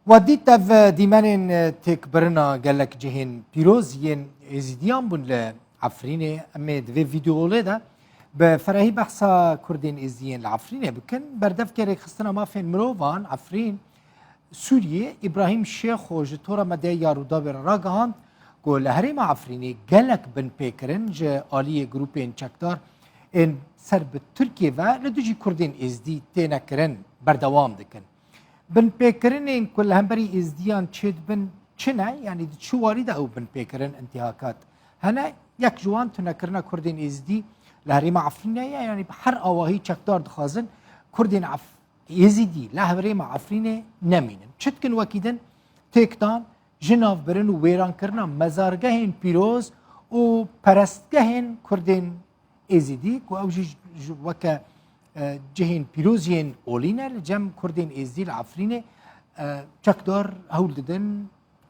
وديت في ديمان تكبرنا قال لك جهن بيروزين ازيديان بون لعفرينه امي في فيديو لدا بفراهي بحثا كردين ازيين العفرينه بكن بردف كري خستنا ما فين مروفان عفرين سوريا ابراهيم الشيخ وجتورا مدى يارو دابر راقهان قول هريم عفرينه قال لك بن بيكرن جا آلية جروبين چكدار ان سر بتركيا و لدوجي كردين ازدي تينا كرن بردوام دكن بن پیکرین کل همبری ازدیان چید بن چنه یعنی شو وارده او بن پیکرین انتهاکات هنا یک جوان تنکرنا کردین ازدی لهری معفرینه یعنی هر آواهی چکدار دخازن کردین ازدی لهری معفرینه نمینن چت کن وکیدن تکتان جناف برن و ویران کرنا مزارگهین پیروز و پرستگهین کردین ازدی کو اوجی وکه جهين بيروزين اولينا لجم كردين ازديل عفرينه چكدار هول ددن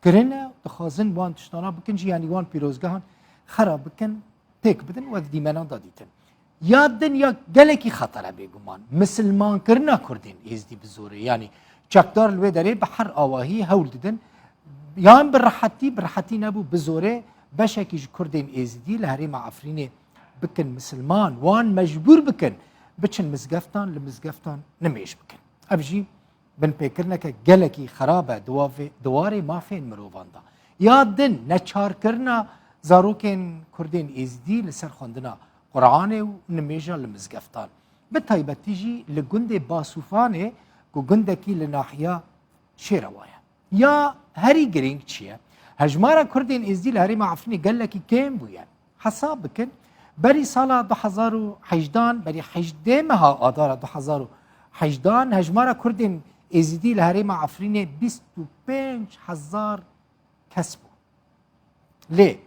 كرنا تخازن وان تشتانا بكن جي يعني وان بيروزگاهن خراب بكن تيك بدن ودي منا داديتن يادن يا گلكي خطره بيگمان مسلمان كرنا كردين ازدي بزوري يعني چكدار لوي داري بحر اواهي هول ددن يان برحتي نبو بزوري بشكي كردين ازدي لهريم عفرينه بكن مسلمان وان مجبور بكن بچن مزگفتان لمزگفتان نمیش بکن ابجی بن پیکرنه که گلکی خرابه دواره مافین مروفان دا یادن نچار کرنا زاروکین کردین ازدی لسر خوندنا قرآن و نمیجا لمزگفتان بتایبتی جی لگند باسوفانه که گندکی لناحیا شیروایا یا هری گرینگ چیه هجمارا کردین ازدی لهری معفنی گلکی کم بوین حساب بکن بري سالا 2018 بري 18 مها آدار 2018 هجمارا كردين ازيدي لهريم عفرينه 25000 كسبو ليه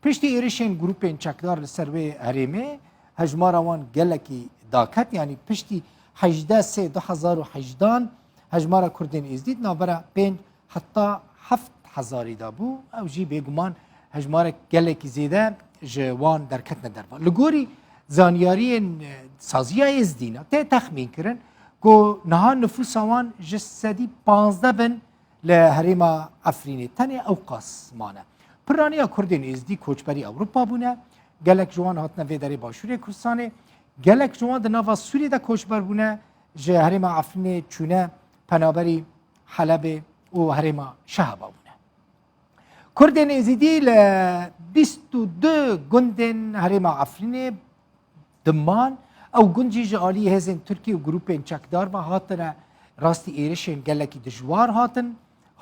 پشتی ایرشین گروپین چکدار لسروی هریمه هجمارا وان گلکی داکت یعنی پشتی 18 سه 2018 هجمارا کردین ازدید نابرا بین حتی 7000 دابو او جی بگمان هجمارا گلکی زیده جوان در کتن دربا لگوری زانیاری سازیه ازدینا ته تخمین کرن که نها نفوس آوان جسدی 15 بن لهریما عفرینه تنه او قاسمانه پرانیا کردین ازدی کوچبری اوروپا بونه گلک جوان هاتنه وی داری باشوری کردستانه گلک جوان در نوا سوری دا کوچبر بونه جه هریما عفرینه چونه پنابری حلب و هریما شهبا بونه کردین ازدی ل 22 گندن هریما عفرینه دمان او گنجی جالی هزین ترکی و گروپین چکدار و هاتنه راستی ایرشین گلکی دجوار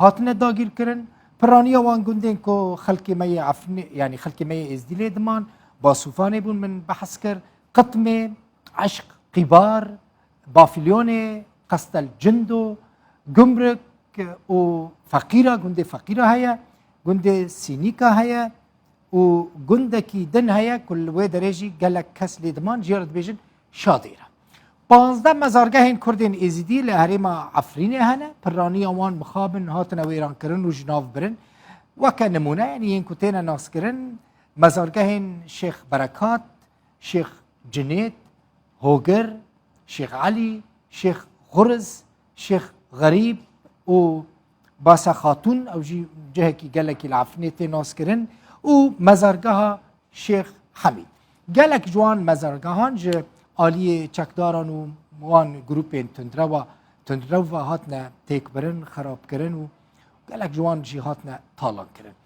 هاتنه داگیر کرن پرانیا وان گندن کو خلقی می عفرینه یعنی خلقی می ازدیله دمان باسوفانه بون من بحث کر قطمه عشق قبار بافیلیون قستل جندو گمرک و فقیره گنده فقیره هیا گنده سینیکا هیا و گندکی دن هیا کل وی درجی گلک کس لیدمان جیرد بیجن شادیره 15 مزارگاه کردین ازیدی لهریما عفرینه هنه پرانی آوان مخابن هاتن ویران کرن و جناف برن وکا نمونه یعنی این کتین ناس کرن مزارگاه شیخ برکات شیخ جنید هوگر شیخ علی شیخ غرز شیخ غریب و باسا خاتون او جهه کی گلکی العفرینه تی ناس کرن و مزارگاه شیخ حمید گلک جوان مزارگاهان جه آلیه چکداران و وان گروپین تندرو هاتنه تیک برن خراب کرن و گلک جوان جی هاتنه تالان کرن